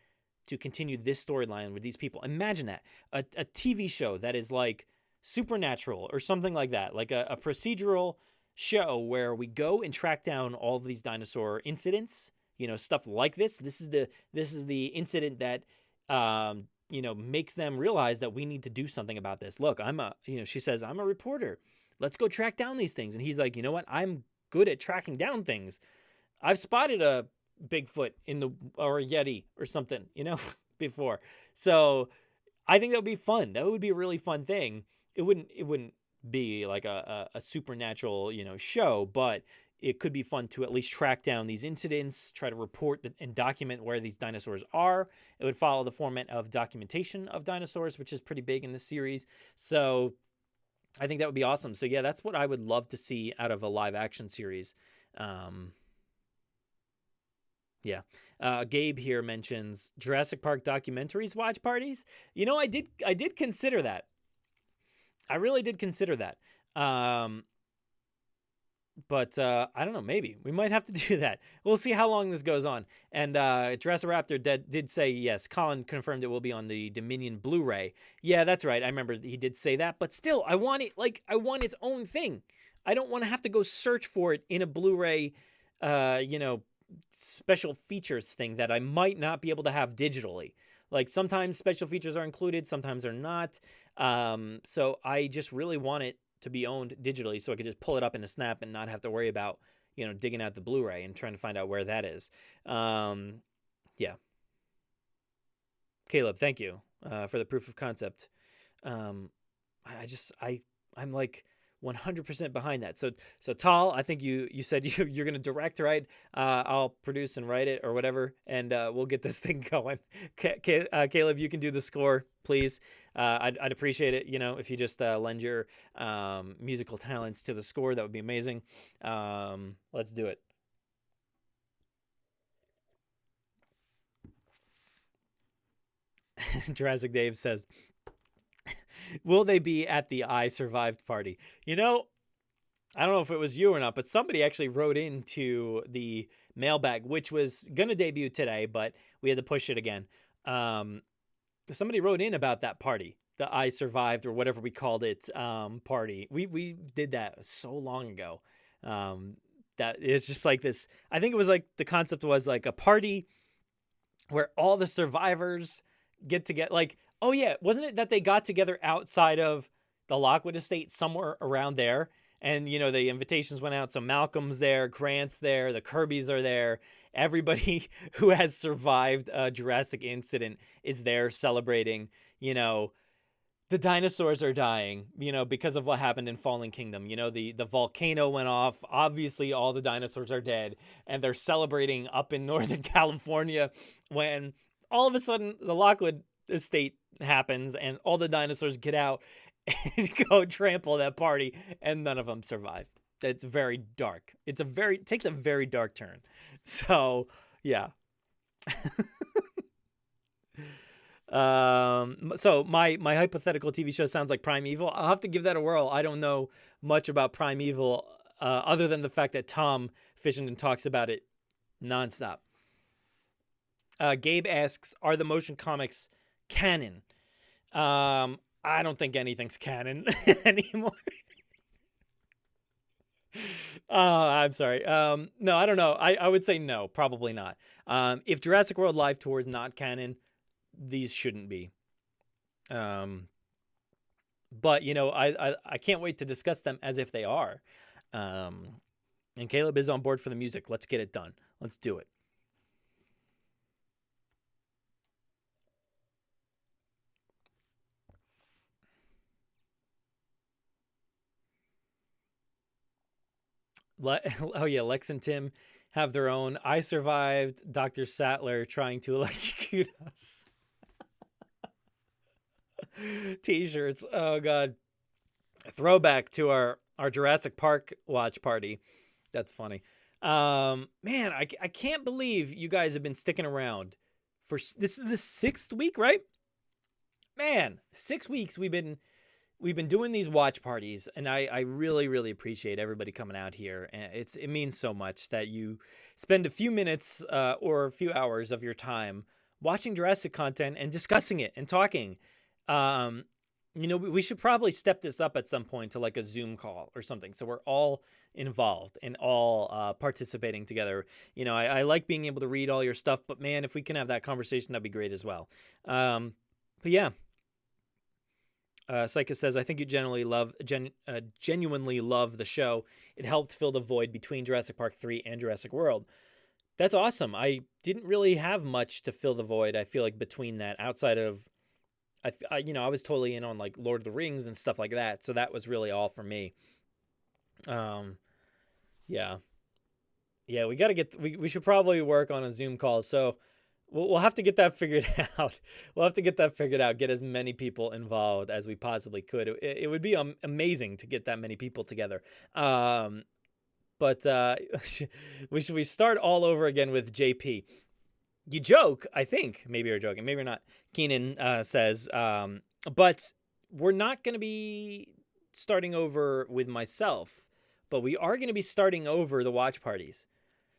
to continue this storyline with these people. Imagine that. A TV show that is like Supernatural or something like that, like a procedural show where we go and track down all of these dinosaur incidents, stuff like this. This is the incident that, makes them realize that we need to do something about this. Look, she says, I'm a reporter. Let's go track down these things. And he's like, you know what? I'm good at tracking down things. I've spotted a Bigfoot or a Yeti or something, before. So I think that would be fun. That would be a really fun thing. It wouldn't be like a supernatural, show, but it could be fun to at least track down these incidents, try to report and document where these dinosaurs are. It would follow the format of documentation of dinosaurs, which is pretty big in this series. So I think that would be awesome. So yeah, that's what I would love to see out of a live action series. Gabe here mentions Jurassic Park documentaries watch parties. I did consider that. I really did consider that. But I don't know, maybe. We might have to do that. We'll see how long this goes on. And Jurassic Raptor did say, yes, Colin confirmed it will be on the Dominion Blu-ray. Yeah, that's right. I remember he did say that. But still, I want its own thing. I don't want to have to go search for it in a Blu-ray, special features thing that I might not be able to have digitally. Like sometimes special features are included, sometimes they're not. So I just really want it to be owned digitally so I could just pull it up in a snap and not have to worry about, digging out the Blu-ray and trying to find out where that is. Yeah. Caleb, thank you for the proof of concept. I'm like 100% behind that. So Tal, I think you said you're going to direct, right? I'll produce and write it or whatever, and we'll get this thing going. Caleb, you can do the score, please. I'd appreciate it, if you just lend your musical talents to the score. That would be amazing. Let's do it. Jurassic Dave says, will they be at the I Survived party? I don't know if it was you or not, but somebody actually wrote into the mailbag, which was going to debut today, but we had to push it again. Somebody wrote in about that party, the I Survived or whatever we called it party. We did that so long ago. That it's just like this. I think it was like the concept was like a party where all the survivors get together. Like, oh yeah, wasn't it that they got together outside of the Lockwood estate somewhere around there? And, the invitations went out. So Malcolm's there, Grant's there, the Kirbys are there. Everybody who has survived a Jurassic incident is there celebrating. The dinosaurs are dying, because of what happened in Fallen Kingdom. The volcano went off. Obviously, all the dinosaurs are dead. And they're celebrating up in Northern California when all of a sudden the Lockwood estate happens and all the dinosaurs get out and go trample that party, and none of them survive. It's very dark. It takes a very dark turn. So, yeah. So my hypothetical TV show sounds like Primeval. I'll have to give that a whirl. I don't know much about Primeval, other than the fact that Tom Fishenden talks about it nonstop. Gabe asks, are the motion comics canon? I don't think anything's canon anymore. I'm sorry. No, I don't know. I would say no, probably not. If Jurassic World Live Tour is not canon, these shouldn't be. But I can't wait to discuss them as if they are. And Caleb is on board for the music. Let's get it done. Let's do it. Oh yeah, Lex and Tim have their own I Survived Dr. Sattler trying to electrocute us t-shirts. Oh god. A throwback to our Jurassic Park watch party. That's funny. Man, I can't believe you guys have been sticking around for this is the 6th week, right? Man, 6 weeks we've been doing these watch parties, and I really, really appreciate everybody coming out here. And it means so much that you spend a few minutes or a few hours of your time watching Jurassic content and discussing it and talking. We should probably step this up at some point to like a Zoom call or something, so we're all involved and all participating together. I like being able to read all your stuff, but man, if we can have that conversation, that'd be great as well. But yeah. Psycha says, I think you genuinely love the show. It helped fill the void between Jurassic Park 3 and Jurassic World. That's awesome. I didn't really have much to fill the void, I feel like, between that, outside of, I was totally in on, like, Lord of the Rings and stuff like that, so that was really all for me. Yeah. Yeah, we should probably work on a Zoom call, so we'll have to get that figured out. Get as many people involved as we possibly could. It would be amazing to get that many people together. But should we start all over again with JP? You joke, I think. Maybe you're joking. Maybe you're not. Keenan says, but we're not going to be starting over with myself, but we are going to be starting over the watch parties.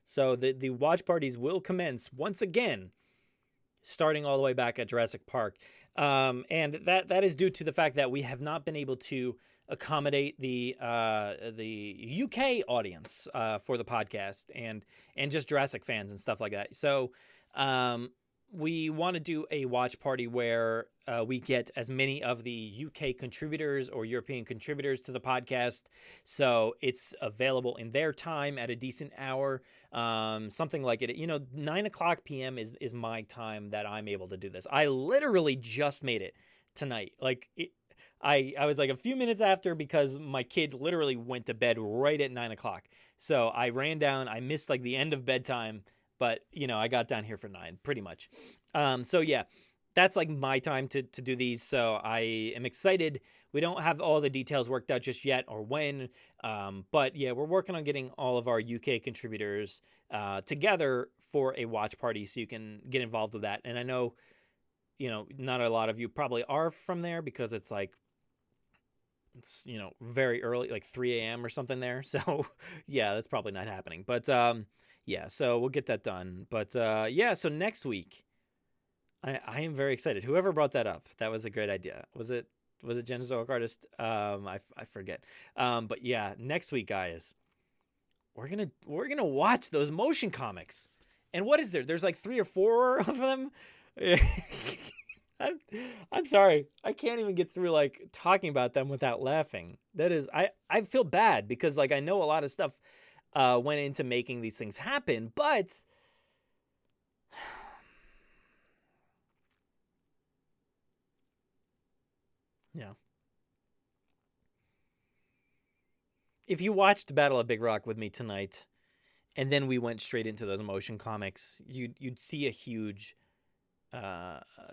So the watch parties will commence once again, starting all the way back at Jurassic Park. And that is due to the fact that we have not been able to accommodate the UK audience for the podcast and just Jurassic fans and stuff like that. So we want to do a watch party where we get as many of the UK contributors or European contributors to the podcast, so it's available in their time at a decent hour, something like it. 9:00 p.m. is my time that I'm able to do this. I literally just made it tonight. Like I was like a few minutes after because my kid literally went to bed right at 9 o'clock. So I ran down. I missed like the end of bedtime, but I got down here for 9 pretty much. So yeah, that's like my time to do these. So I am excited. We don't have all the details worked out just yet or when, but yeah, we're working on getting all of our UK contributors together for a watch party so you can get involved with that. And I know, not a lot of you probably are from there because it's very early, like 3 a.m. or something there. So yeah, that's probably not happening. But yeah, so we'll get that done. But yeah, so next week, I am very excited. Whoever brought that up, that was a great idea. Was it Genozoic Artist? I forget. But yeah, next week, guys, we're gonna watch those motion comics. And what is there? There's like 3 or 4 of them. I'm sorry. I can't even get through like talking about them without laughing. That is, I feel bad because like I know a lot of stuff went into making these things happen, but yeah. If you watched Battle of Big Rock with me tonight, and then we went straight into those motion comics, you'd see a huge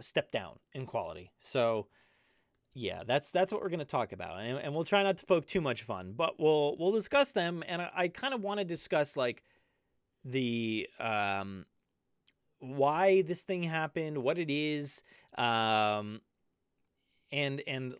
step down in quality. So yeah, that's what we're gonna talk about, and we'll try not to poke too much fun, but we'll discuss them. And I kind of want to discuss like the why this thing happened, what it is, and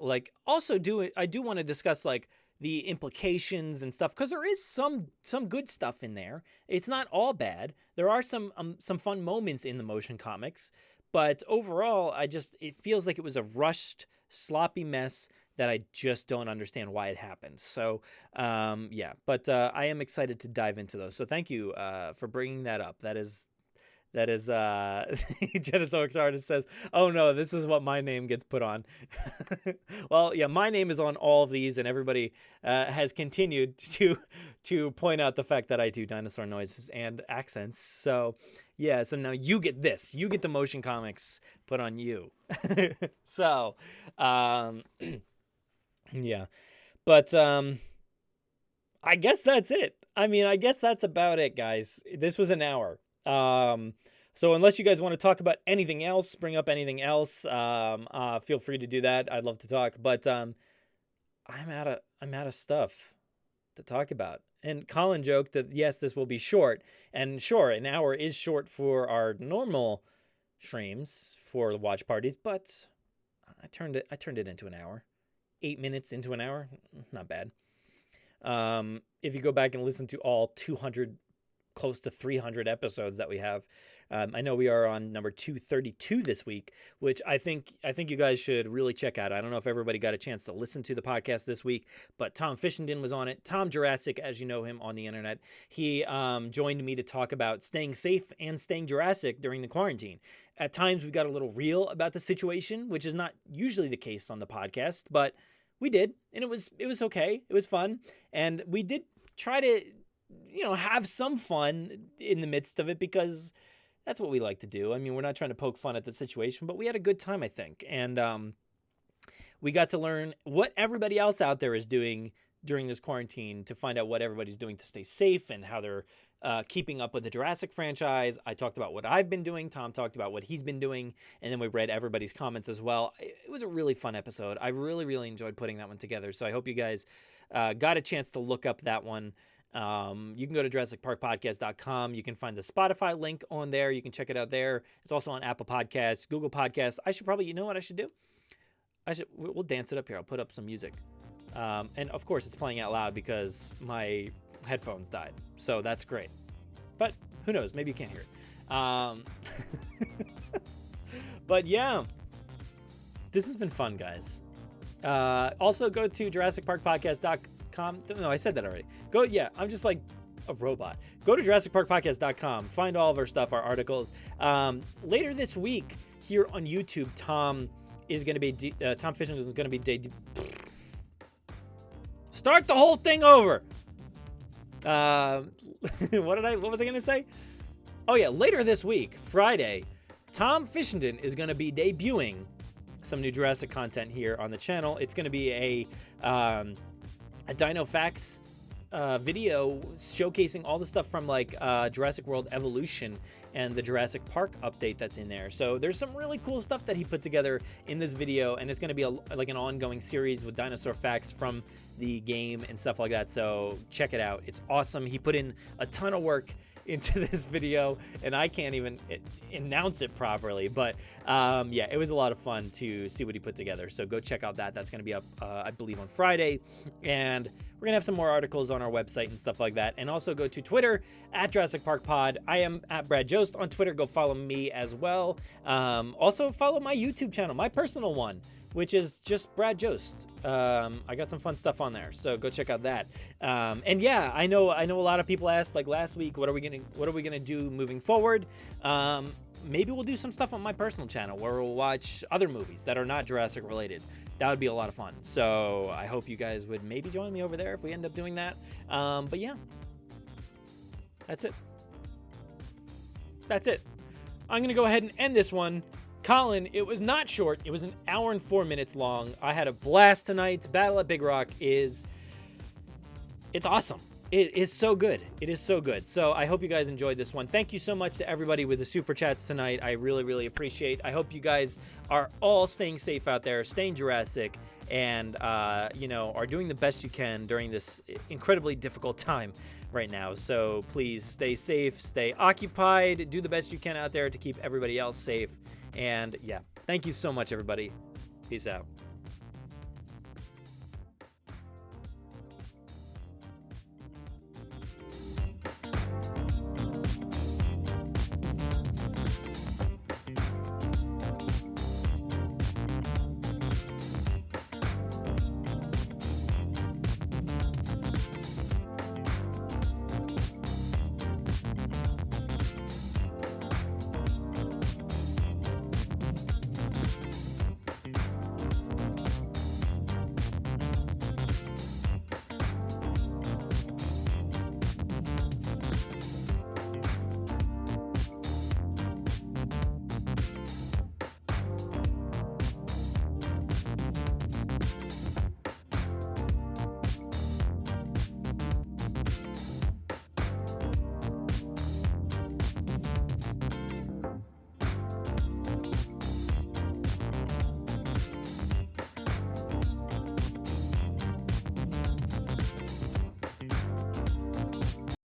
like also I do want to discuss like the implications and stuff, because there is some good stuff in there. It's not all bad. There are some fun moments in the motion comics, but overall, it feels like it was a rushed, sloppy mess that I just don't understand why it happened. So yeah, but I am excited to dive into those. So thank you for bringing that up. That is Genozoic Artist says, oh no, this is what my name gets put on. Well, yeah, my name is on all of these, and everybody has continued to point out the fact that I do dinosaur noises and accents. So yeah, so now you get this. You get the motion comics put on you. So yeah. But I guess that's it. I mean, I guess that's about it, guys. This was an hour. So unless you guys want to talk about anything else, bring up anything else, feel free to do that. I'd love to talk, but I'm out of stuff to talk about. And Colin joked that yes, this will be short, and sure, an hour is short for our normal streams for the watch parties, but I turned it into an hour. 8 minutes into an hour, not bad. If you go back and listen to all 200, close to 300 episodes that we have, I know we are on number 232 this week, which I think you guys should really check out. I don't know if everybody got a chance to listen to the podcast this week, but Tom Fishenden was on it. Tom Jurassic, as you know him on the internet, he joined me to talk about staying safe and staying Jurassic during the quarantine. At times we got a little real about the situation, which is not usually the case on the podcast, but we did, and it was okay. It was fun, and we did try to have some fun in the midst of it, because that's what we like to do. I mean, we're not trying to poke fun at the situation, but we had a good time, I think. And we got to learn what everybody else out there is doing during this quarantine, to find out what everybody's doing to stay safe and how they're keeping up with the Jurassic franchise. I talked about what I've been doing. Tom talked about what he's been doing. And then we read everybody's comments as well. It was a really fun episode. I really, really enjoyed putting that one together. So I hope you guys got a chance to look up that one. You can go to JurassicParkPodcast.com. You can find the Spotify link on there. You can check it out there. It's also on Apple Podcasts, Google Podcasts. I should probably, you know what I should do? We'll dance it up here. I'll put up some music. And of course it's playing out loud because my headphones died. So that's great. But who knows? Maybe you can't hear it. But yeah, this has been fun, guys. Also go to JurassicParkPodcast.com. No, I said that already. I'm just like a robot. Go to JurassicParkPodcast.com. Find all of our stuff, our articles. Later this week here on YouTube, Tom is going to be Tom Fishenden is going to be start the whole thing over. What was I going to say? Oh yeah, later this week, Friday, Tom Fishenden is going to be debuting some new Jurassic content here on the channel. It's going to be a Dino Facts video showcasing all the stuff from like Jurassic World Evolution and the Jurassic Park update that's in there. So there's some really cool stuff that he put together in this video, and it's going to be like an ongoing series with dinosaur facts from the game and stuff like that. So check it out. It's awesome. He put in a ton of work into this video, and I can't even announce it properly, but yeah, it was a lot of fun to see what he put together. So go check out that. That's going to be up I believe on Friday, and we're gonna have some more articles on our website and stuff like that. And also go to Twitter at Jurassic Park Pod. I am at Brad Jost on Twitter. Go follow me as well. Also follow my YouTube channel, my personal one, which is just Brad Jost. I got some fun stuff on there, so go check out that. And yeah, I know a lot of people asked, like last week, what are we gonna do moving forward? Maybe we'll do some stuff on my personal channel where we'll watch other movies that are not Jurassic related. That would be a lot of fun. So I hope you guys would maybe join me over there if we end up doing that. But yeah, that's it. That's it. I'm gonna go ahead and end this one. Colin, it was not short. It was an hour and 4 minutes long. I had a blast tonight. Battle at Big Rock it's awesome. It is so good. It is so good. So I hope you guys enjoyed this one. Thank you so much to everybody with the super chats tonight. I really, really appreciate. I hope you guys are all staying safe out there, staying Jurassic, and you know, are doing the best you can during this incredibly difficult time right now. So please stay safe, stay occupied, do the best you can out there to keep everybody else safe. And yeah, thank you so much, everybody. Peace out.